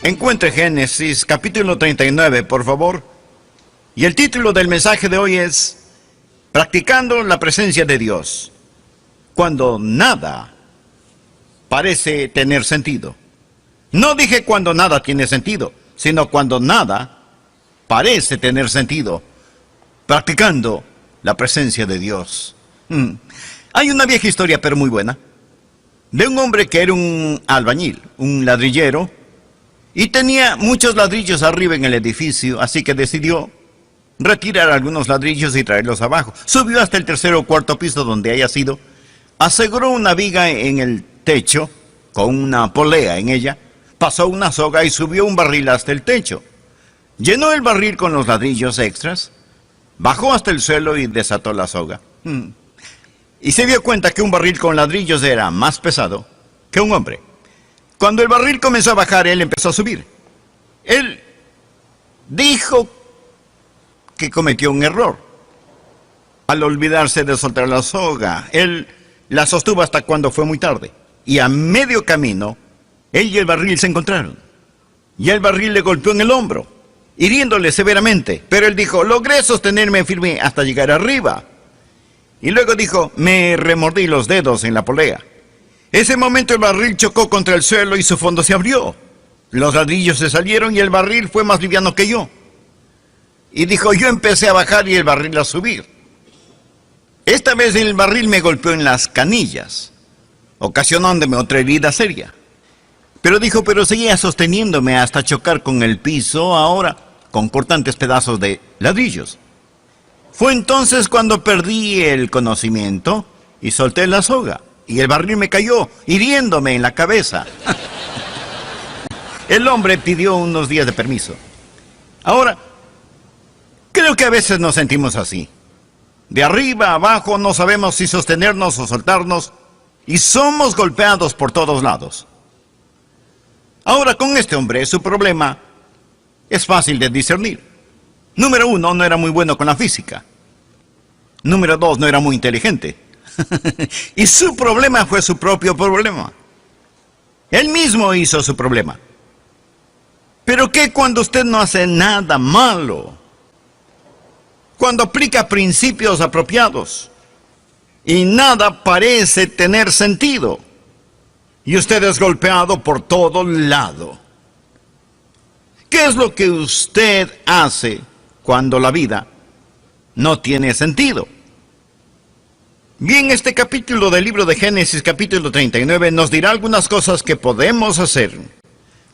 Encuentre Génesis capítulo 39, por favor. Y el título del mensaje de hoy es Practicando la presencia de Dios, cuando nada parece tener sentido. No dije cuando nada tiene sentido, sino cuando nada parece tener sentido. Practicando la presencia de Dios. Hay una vieja historia, pero muy buena, de un hombre que era un albañil, un ladrillero, y tenía muchos ladrillos arriba en el edificio, así que decidió retirar algunos ladrillos y traerlos abajo. Subió hasta el tercer o cuarto piso donde haya sido, aseguró una viga en el techo con una polea en ella, pasó una soga y subió un barril hasta el techo. Llenó el barril con los ladrillos extras, bajó hasta el suelo y desató la soga. Y se dio cuenta que un barril con ladrillos era más pesado que un hombre. Cuando el barril comenzó a bajar, él empezó a subir. Él dijo que cometió un error al olvidarse de soltar la soga. Él la sostuvo hasta cuando fue muy tarde. Y a medio camino, él y el barril se encontraron. Y el barril le golpeó en el hombro, hiriéndole severamente. Pero él dijo, logré sostenerme firme hasta llegar arriba. Y luego dijo, me remordí los dedos en la polea. Ese momento el barril chocó contra el suelo y su fondo se abrió. Los ladrillos se salieron y el barril fue más liviano que yo. Y dijo, yo empecé a bajar y el barril a subir. Esta vez el barril me golpeó en las canillas, ocasionándome otra herida seria. Pero dijo, pero seguía sosteniéndome hasta chocar con el piso, ahora con cortantes pedazos de ladrillos. Fue entonces cuando perdí el conocimiento y solté la soga. Y el barril me cayó, hiriéndome en la cabeza. El hombre pidió unos días de permiso. Ahora, creo que a veces nos sentimos así. De arriba a abajo no sabemos si sostenernos o soltarnos y somos golpeados por todos lados. Ahora, con este hombre, su problema es fácil de discernir. Número 1, no era muy bueno con la física. Número 2, no era muy inteligente. Y su problema fue su propio problema. Él mismo hizo su problema. Pero ¿qué cuando usted no hace nada malo? Cuando aplica principios apropiados y nada parece tener sentido y usted es golpeado por todo lado. ¿Qué es lo que usted hace cuando la vida no tiene sentido? Bien, este capítulo del libro de Génesis, capítulo 39, nos dirá algunas cosas que podemos hacer,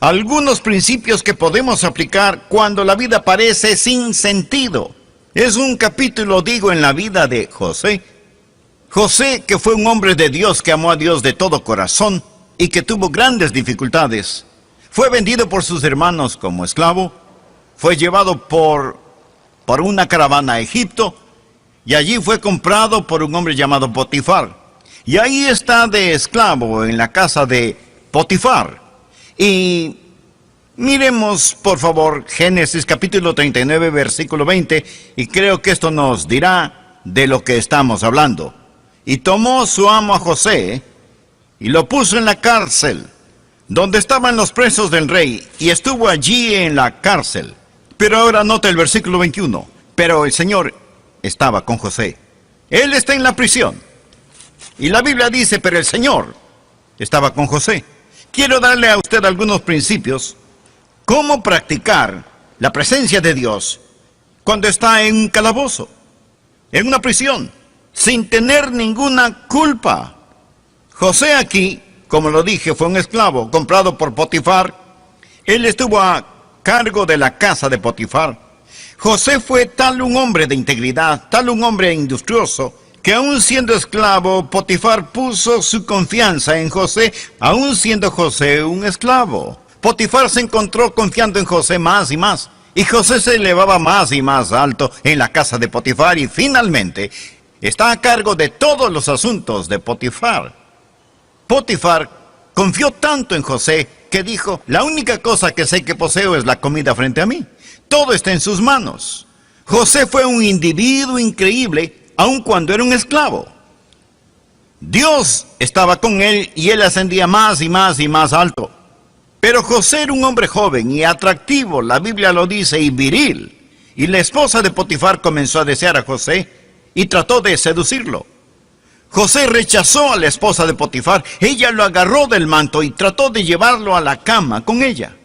algunos principios que podemos aplicar cuando la vida parece sin sentido. Es un capítulo, digo, en la vida de José. José, que fue un hombre de Dios, que amó a Dios de todo corazón y que tuvo grandes dificultades. Fue vendido por sus hermanos como esclavo, fue llevado por una caravana a Egipto, y allí fue comprado por un hombre llamado Potifar. Y ahí está de esclavo en la casa de Potifar. Y miremos, por favor, Génesis capítulo 39, versículo 20. Y creo que esto nos dirá de lo que estamos hablando. Y tomó su amo a José y lo puso en la cárcel, donde estaban los presos del rey. Y estuvo allí en la cárcel. Pero ahora nota el versículo 21. Pero el Señor estaba con José. Él está en la prisión. Y la Biblia dice, pero el Señor estaba con José. Quiero darle a usted algunos principios. Cómo practicar la presencia de Dios cuando está en un calabozo, en una prisión, sin tener ninguna culpa. José aquí, como lo dije, fue un esclavo comprado por Potifar. Él estuvo a cargo de la casa de Potifar. José fue tal un hombre de integridad, tal un hombre industrioso, que aún siendo esclavo, Potifar puso su confianza en José, aún siendo José un esclavo. Potifar se encontró confiando en José más y más, y José se elevaba más y más alto en la casa de Potifar, y finalmente está a cargo de todos los asuntos de Potifar. Potifar confió tanto en José que dijo, la única cosa que sé que poseo es la comida frente a mí. Todo está en sus manos. José fue un individuo increíble, aun cuando era un esclavo. Dios estaba con él y él ascendía más y más y más alto. Pero José era un hombre joven y atractivo, la Biblia lo dice, y viril. Y la esposa de Potifar comenzó a desear a José y trató de seducirlo. José rechazó a la esposa de Potifar. Ella lo agarró del manto y trató de llevarlo a la cama con ella.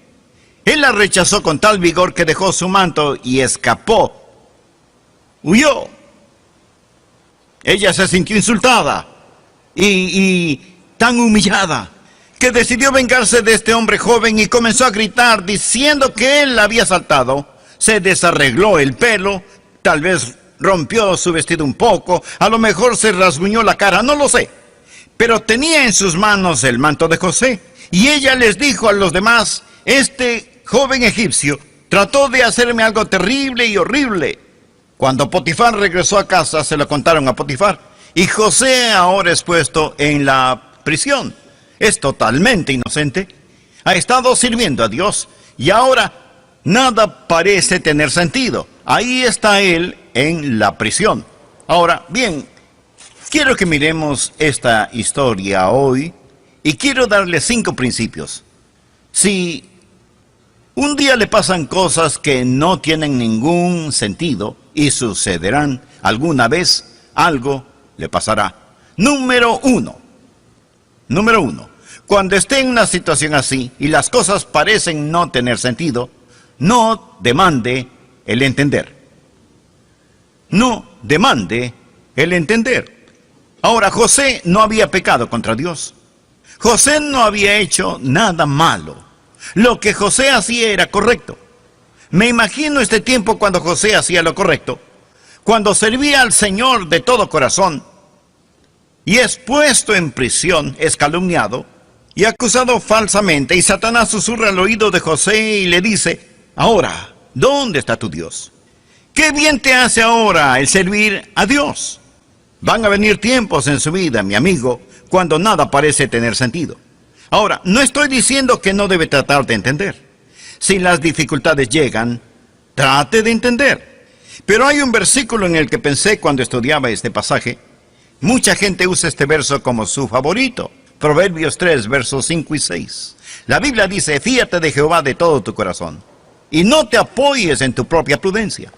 Él la rechazó con tal vigor que dejó su manto y escapó. Huyó. Ella se sintió insultada y tan humillada que decidió vengarse de este hombre joven y comenzó a gritar diciendo que él la había asaltado. Se desarregló el pelo, tal vez rompió su vestido un poco, a lo mejor se rasguñó la cara, no lo sé. Pero tenía en sus manos el manto de José. Y ella les dijo a los demás: este joven egipcio trató de hacerme algo terrible y horrible. Cuando Potifar regresó a casa, se lo contaron a Potifar. Y José ahora es puesto en la prisión. Es totalmente inocente. Ha estado sirviendo a Dios. Y ahora nada parece tener sentido. Ahí está él en la prisión. Ahora, bien, quiero que miremos esta historia hoy y quiero darle 5 principios. Si un día le pasan cosas que no tienen ningún sentido y sucederán alguna vez, algo le pasará. Número uno, cuando esté en una situación así y las cosas parecen no tener sentido, no demande el entender. No demande el entender. Ahora, José no había pecado contra Dios. José no había hecho nada malo. Lo que José hacía era correcto. Me imagino este tiempo cuando José hacía lo correcto, cuando servía al Señor de todo corazón, y es puesto en prisión, es calumniado y acusado falsamente, y Satanás susurra al oído de José y le dice: ahora, ¿dónde está tu Dios? ¿Qué bien te hace ahora el servir a Dios? Van a venir tiempos en su vida, mi amigo, cuando nada parece tener sentido. Ahora, no estoy diciendo que no debe tratar de entender. Si las dificultades llegan, trate de entender. Pero hay un versículo en el que pensé cuando estudiaba este pasaje. Mucha gente usa este verso como su favorito. Proverbios 3, versos 5 y 6. La Biblia dice: fíate de Jehová de todo tu corazón, y no te apoyes en tu propia prudencia.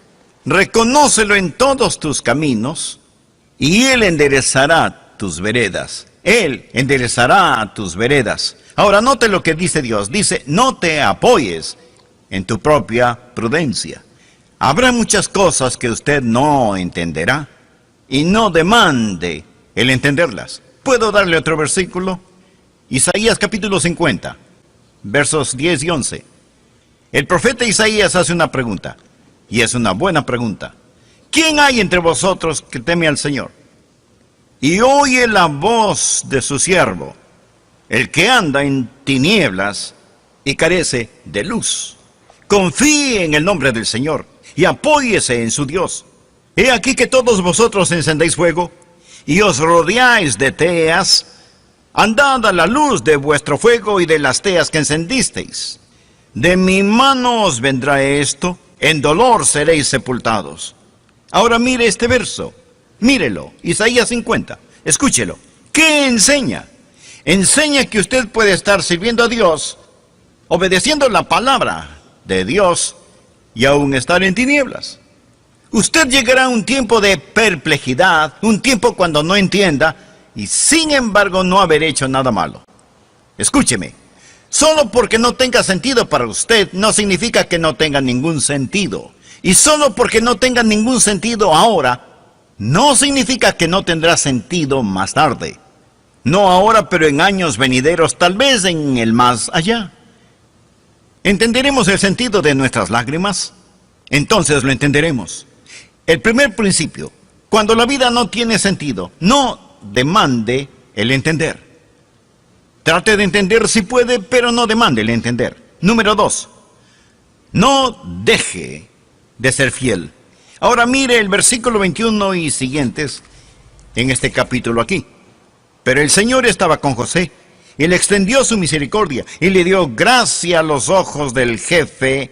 Reconócelo en todos tus caminos, y Él enderezará tus veredas. Él enderezará tus veredas. Ahora note lo que dice Dios. Dice: no te apoyes en tu propia prudencia. Habrá muchas cosas que usted no entenderá, y no demande el entenderlas. ¿Puedo darle otro versículo? Isaías capítulo 50, versos 10 y 11. El profeta Isaías hace una pregunta, y es una buena pregunta. ¿Quién hay entre vosotros que teme al Señor y oye la voz de su siervo, el que anda en tinieblas y carece de luz? Confíe en el nombre del Señor y apóyese en su Dios. He aquí que todos vosotros encendéis fuego y os rodeáis de teas. Andad a la luz de vuestro fuego y de las teas que encendisteis. De mi mano os vendrá esto, en dolor seréis sepultados. Ahora mire este verso, mírelo, Isaías 50, escúchelo. ¿Qué enseña? Enseña que usted puede estar sirviendo a Dios, obedeciendo la palabra de Dios y aún estar en tinieblas. Usted llegará a un tiempo de perplejidad, un tiempo cuando no entienda, y sin embargo no haber hecho nada malo. Escúcheme, solo porque no tenga sentido para usted, no significa que no tenga ningún sentido. Y solo porque no tenga ningún sentido ahora, no significa que no tendrá sentido más tarde. No ahora, pero en años venideros, tal vez en el más allá. ¿Entenderemos el sentido de nuestras lágrimas? Entonces lo entenderemos. El primer principio: cuando la vida no tiene sentido, no demande el entender. Trate de entender si puede, pero no demande el entender. Número 2, no deje de ser fiel. Ahora mire el versículo 21 y siguientes en este capítulo aquí. Pero el Señor estaba con José, y le extendió su misericordia, y le dio gracia a los ojos del jefe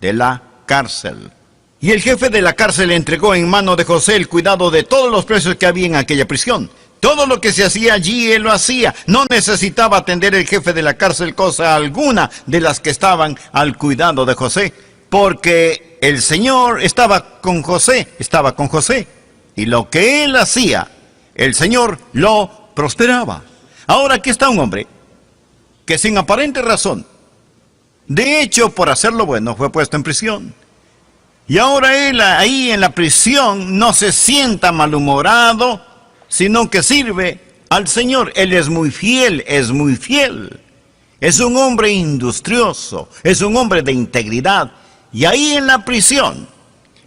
de la cárcel. Y el jefe de la cárcel entregó en mano de José el cuidado de todos los presos que había en aquella prisión. Todo lo que se hacía allí, él lo hacía. No necesitaba atender el jefe de la cárcel cosa alguna de las que estaban al cuidado de José, porque el Señor estaba con José. Y lo que él hacía, el Señor lo prosperaba. Ahora aquí está un hombre que sin aparente razón, de hecho por hacer lo bueno, fue puesto en prisión. Y ahora él ahí en la prisión no se sienta malhumorado, sino que sirve al Señor. Él es muy fiel, es muy fiel. Es un hombre industrioso, es un hombre de integridad. Y ahí en la prisión,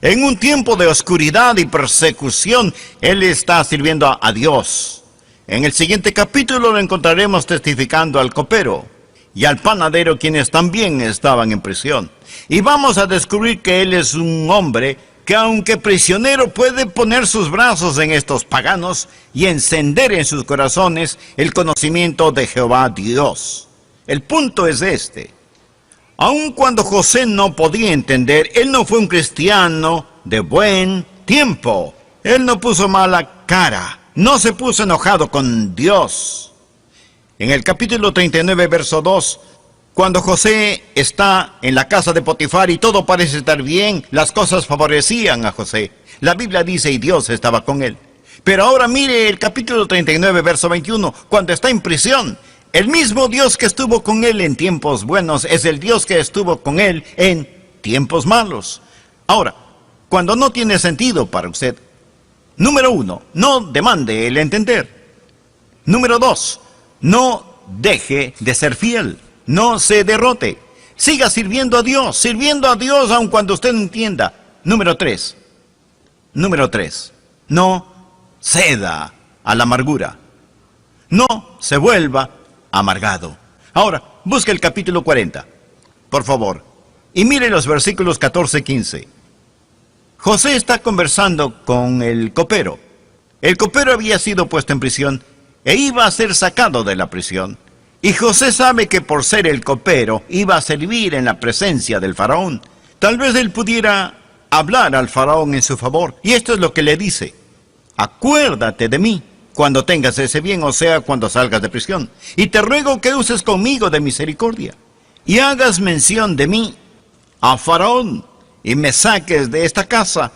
en un tiempo de oscuridad y persecución, él está sirviendo a Dios. En el siguiente capítulo lo encontraremos testificando al copero y al panadero, quienes también estaban en prisión. Y vamos a descubrir que él es un hombre que, aunque prisionero, puede poner sus brazos en estos paganos y encender en sus corazones el conocimiento de Jehová Dios. El punto es este: aun cuando José no podía entender, él no fue un cristiano de buen tiempo. Él no puso mala cara, no se puso enojado con Dios. En el capítulo 39, verso 2, cuando José está en la casa de Potifar y todo parece estar bien, las cosas favorecían a José. La Biblia dice, y Dios estaba con él. Pero ahora mire el capítulo 39, verso 21, cuando está en prisión. El mismo Dios que estuvo con él en tiempos buenos es el Dios que estuvo con él en tiempos malos. Ahora, cuando no tiene sentido para usted, número 1, no demande el entender. Número 2, no deje de ser fiel. No se derrote. Siga sirviendo a Dios aun cuando usted no entienda. Número 3, no ceda a la amargura. No se vuelva amargado. Ahora, busque el capítulo 40, por favor, y mire los versículos 14 y 15. José está conversando con el copero. El copero había sido puesto en prisión e iba a ser sacado de la prisión. Y José sabe que por ser el copero iba a servir en la presencia del faraón. Tal vez él pudiera hablar al faraón en su favor. Y esto es lo que le dice: acuérdate de mí cuando tengas ese bien, o sea, cuando salgas de prisión. Y te ruego que uses conmigo de misericordia y hagas mención de mí a faraón y me saques de esta casa,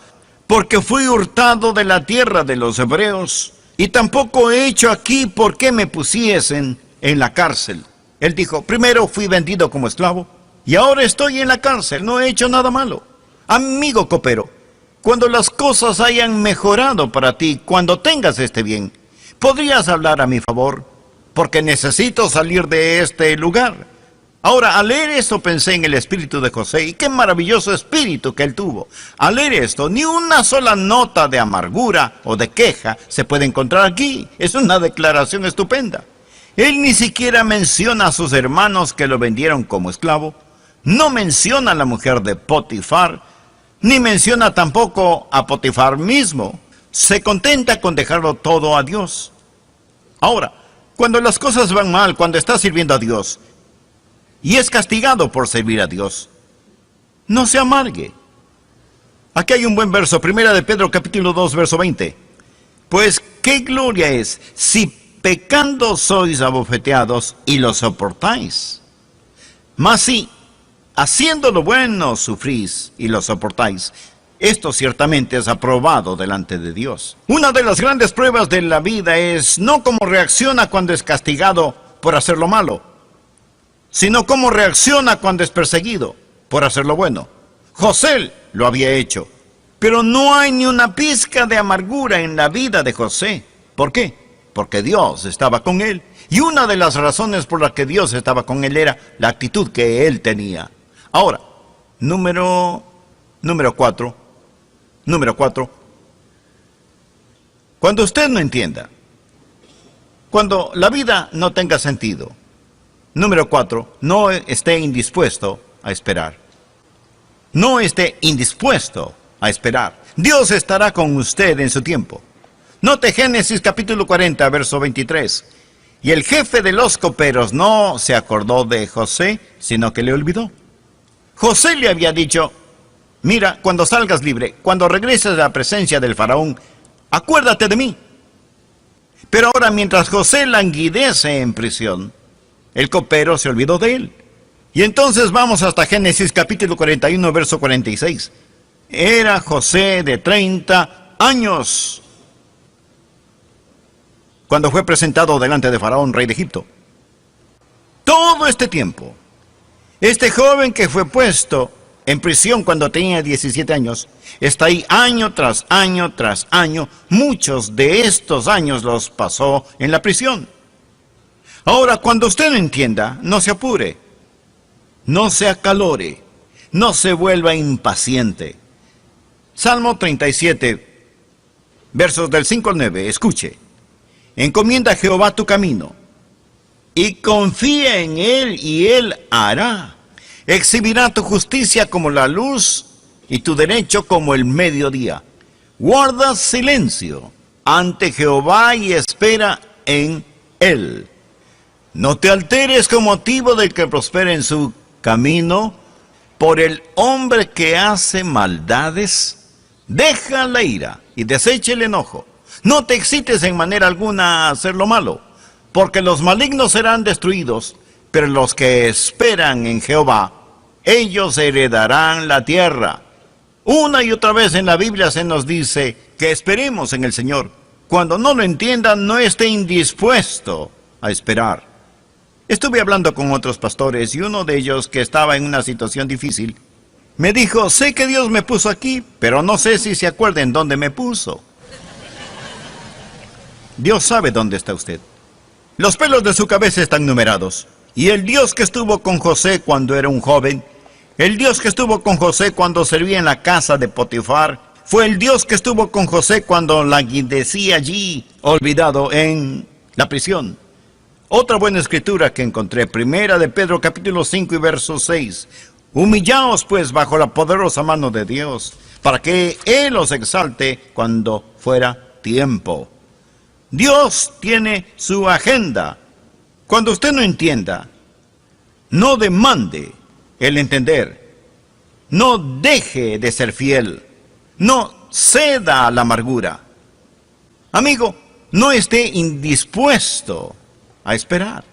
porque fui hurtado de la tierra de los hebreos y tampoco he hecho aquí por qué me pusiesen en la cárcel. Él dijo, primero fui vendido como esclavo y ahora estoy en la cárcel, no he hecho nada malo. Amigo copero, cuando las cosas hayan mejorado para ti, cuando tengas este bien, ¿podrías hablar a mi favor? Porque necesito salir de este lugar. Ahora, al leer esto pensé en el espíritu de José, y qué maravilloso espíritu que él tuvo. Al leer esto, ni una sola nota de amargura o de queja se puede encontrar aquí. Es una declaración estupenda. Él ni siquiera menciona a sus hermanos que lo vendieron como esclavo, no menciona a la mujer de Potifar, ni menciona tampoco a Potifar mismo. Se contenta con dejarlo todo a Dios. Ahora, cuando las cosas van mal, cuando está sirviendo a Dios y es castigado por servir a Dios, no se amargue. Aquí hay un buen verso, Primera de Pedro capítulo 2, verso 20. Pues qué gloria es si pecando sois abofeteados y lo soportáis. Mas si haciendo lo bueno sufrís y lo soportáis, esto ciertamente es aprobado delante de Dios. Una de las grandes pruebas de la vida es no cómo reacciona cuando es castigado por hacer lo malo, sino cómo reacciona cuando es perseguido por hacer lo bueno. José lo había hecho, pero no hay ni una pizca de amargura en la vida de José. ¿Por qué? Porque Dios estaba con él. Y una de las razones por las que Dios estaba con él era la actitud que él tenía. Ahora, número 4. Cuando usted no entienda, cuando la vida no tenga sentido, número 4, no esté indispuesto a esperar. No esté indispuesto a esperar. Dios estará con usted en su tiempo. Note Génesis capítulo 40, verso 23. Y el jefe de los coperos no se acordó de José, sino que le olvidó. José le había dicho, mira, cuando salgas libre, cuando regreses a la presencia del faraón, acuérdate de mí. Pero ahora, mientras José languidece en prisión, el copero se olvidó de él. Y entonces vamos hasta Génesis capítulo 41, verso 46. Era José de 30 años cuando fue presentado delante de Faraón, rey de Egipto. Todo este tiempo, este joven que fue puesto en prisión cuando tenía 17 años, está ahí año tras año tras año. Muchos de estos años los pasó en la prisión. Ahora, cuando usted no entienda, no se apure, no se acalore, no se vuelva impaciente. Salmo 37, versos del 5 al 9, escuche. Encomienda a Jehová tu camino, y confía en Él, y Él hará. Exhibirá tu justicia como la luz, y tu derecho como el mediodía. Guarda silencio ante Jehová y espera en Él. No te alteres con motivo del que prospera en su camino, por el hombre que hace maldades. Deja la ira y desecha el enojo. No te excites en manera alguna a hacer lo malo, porque los malignos serán destruidos, pero los que esperan en Jehová, ellos heredarán la tierra. Una y otra vez en la Biblia se nos dice que esperemos en el Señor. Cuando no lo entiendan, no esté indispuesto a esperar. Estuve hablando con otros pastores y uno de ellos, que estaba en una situación difícil, me dijo: sé que Dios me puso aquí, pero no sé si se acuerdan dónde me puso. Dios sabe dónde está usted. Los pelos de su cabeza están numerados. Y el Dios que estuvo con José cuando era un joven, el Dios que estuvo con José cuando servía en la casa de Potifar, fue el Dios que estuvo con José cuando languidecía allí, olvidado en la prisión. Otra buena escritura que encontré, primera de Pedro capítulo 5 y verso 6. Humillaos pues bajo la poderosa mano de Dios, para que Él os exalte cuando fuera tiempo. Dios tiene su agenda. Cuando usted no entienda, no demande el entender. No deje de ser fiel. No ceda a la amargura. Amigo, no esté indispuesto a esperar.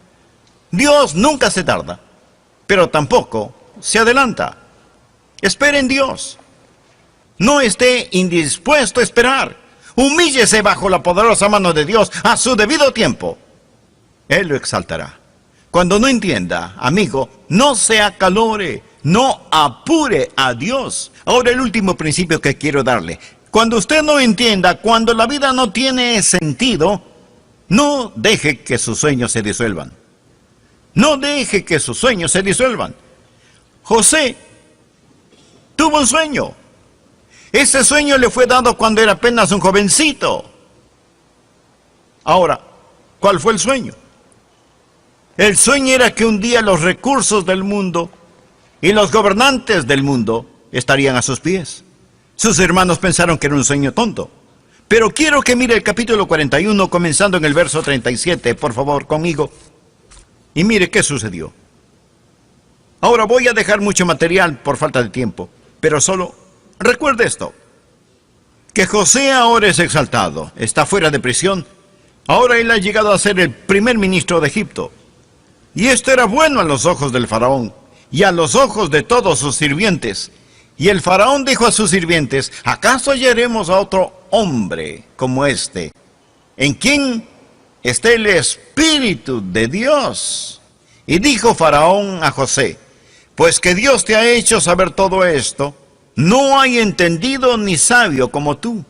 Dios nunca se tarda, pero tampoco se adelanta. Espere en Dios. No esté indispuesto a esperar. Humíllese bajo la poderosa mano de Dios a su debido tiempo. Él lo exaltará. Cuando no entienda, amigo, no se acalore, no apure a Dios. Ahora el último principio que quiero darle. Cuando usted no entienda, cuando la vida no tiene sentido, no deje que sus sueños se disuelvan. No deje que sus sueños se disuelvan. José tuvo un sueño. Ese sueño le fue dado cuando era apenas un jovencito. Ahora, ¿cuál fue el sueño? El sueño era que un día los recursos del mundo y los gobernantes del mundo estarían a sus pies. Sus hermanos pensaron que era un sueño tonto. Pero quiero que mire el capítulo 41, comenzando en el verso 37, por favor, conmigo. Y mire qué sucedió. Ahora voy a dejar mucho material por falta de tiempo, pero solo recuerde esto, que José ahora es exaltado, está fuera de prisión. Ahora él ha llegado a ser el primer ministro de Egipto. Y esto era bueno a los ojos del faraón y a los ojos de todos sus sirvientes. Y el faraón dijo a sus sirvientes: ¿acaso hallaremos a otro hombre como este, en quien esté el Espíritu de Dios? Y dijo Faraón a José: pues que Dios te ha hecho saber todo esto, no hay entendido ni sabio como tú.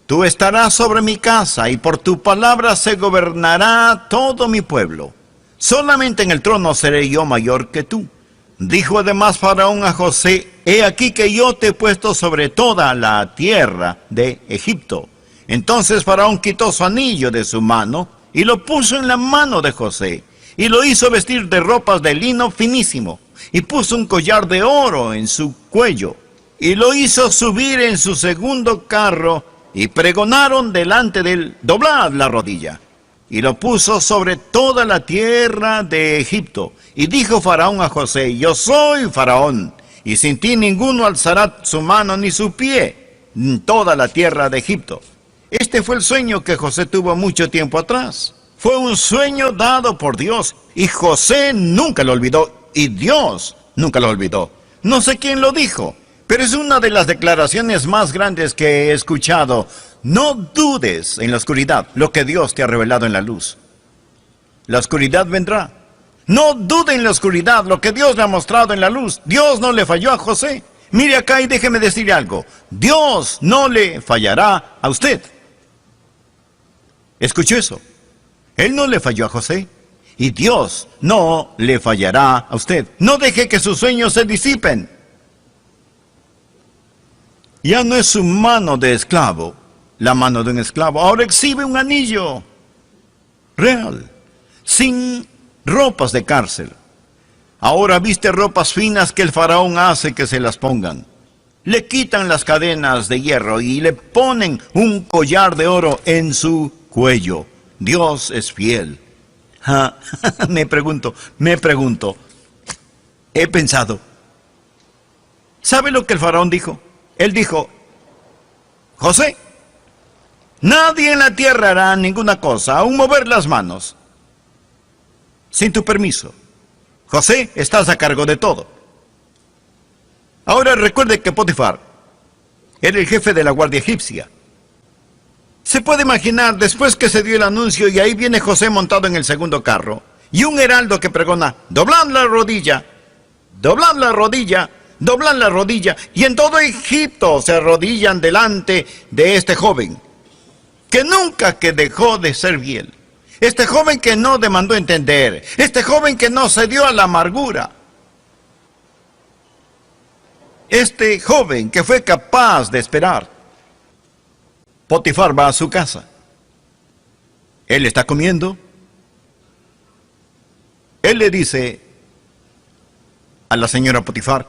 Tú estarás sobre mi casa, y por tu palabra se gobernará todo mi pueblo. Solamente en el trono seré yo mayor que tú. Dijo además Faraón a José: he aquí que yo te he puesto sobre toda la tierra de Egipto. Entonces Faraón quitó su anillo de su mano y lo puso en la mano de José, y lo hizo vestir de ropas de lino finísimo, y puso un collar de oro en su cuello, y lo hizo subir en su segundo carro, y pregonaron delante de él: doblad la rodilla. Y lo puso sobre toda la tierra de Egipto. Y dijo Faraón a José: yo soy Faraón, y sin ti ninguno alzará su mano ni su pie en toda la tierra de Egipto. Este fue el sueño que José tuvo mucho tiempo atrás. Fue un sueño dado por Dios, y José nunca lo olvidó, y Dios nunca lo olvidó. No sé quién lo dijo, pero es una de las declaraciones más grandes que he escuchado. No dudes en la oscuridad lo que Dios te ha revelado en la luz. La oscuridad vendrá. No dude en la oscuridad lo que Dios le ha mostrado en la luz. Dios no le falló a José. Mire acá y déjeme decirle algo. Dios no le fallará a usted. ¿Escuchó eso? Él no le falló a José. Y Dios no le fallará a usted. No deje que sus sueños se disipen. Ya no es su mano de esclavo, la mano de un esclavo. Ahora exhibe un anillo real, sin ropas de cárcel. Ahora viste ropas finas que el faraón hace que se las pongan. Le quitan las cadenas de hierro y le ponen un collar de oro en su cuello. Dios es fiel. Me pregunto, he pensado. ¿Sabe lo que el faraón dijo? Él dijo: José, nadie en la tierra hará ninguna cosa, aun mover las manos, sin tu permiso. José, estás a cargo de todo. Ahora recuerde que Potifar era el jefe de la guardia egipcia. Se puede imaginar, después que se dio el anuncio, y ahí viene José montado en el segundo carro, y un heraldo que pregona: doblad la rodilla, doblad la rodilla, doblan la rodilla, y en todo Egipto se arrodillan delante de este joven, que nunca que dejó de ser fiel. Este joven que no demandó entender, este joven que no cedió a la amargura. Este joven que fue capaz de esperar. Potifar va a su casa. Él está comiendo. Él le dice a la señora Potifar: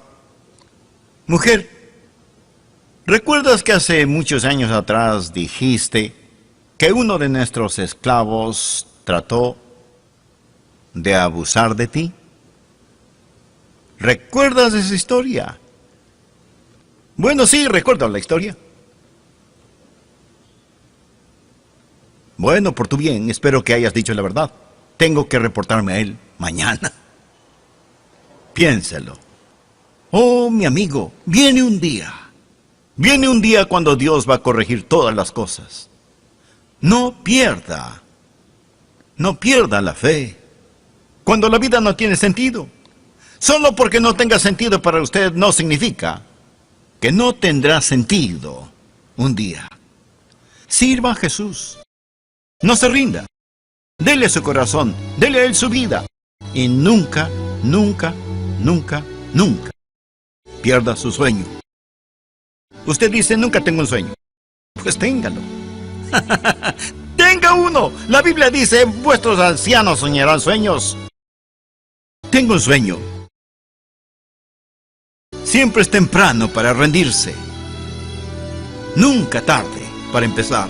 mujer, ¿recuerdas que hace muchos años atrás dijiste que uno de nuestros esclavos trató de abusar de ti? ¿Recuerdas esa historia? Bueno, sí, recuerdo la historia. Bueno, por tu bien, espero que hayas dicho la verdad. Tengo que reportarme a él mañana. Piénselo. Oh, mi amigo, viene un día cuando Dios va a corregir todas las cosas. No pierda la fe. Cuando la vida no tiene sentido. Solo porque no tenga sentido para usted no significa que no tendrá sentido un día. Sirva a Jesús. No se rinda. Dele su corazón, dele a él su vida. Y nunca, nunca, nunca, nunca pierda su sueño. Usted dice: nunca tengo un sueño. Pues téngalo. ¡Tenga uno! La Biblia dice: vuestros ancianos soñarán sueños. Tengo un sueño. Siempre es temprano para rendirse. Nunca tarde para empezar.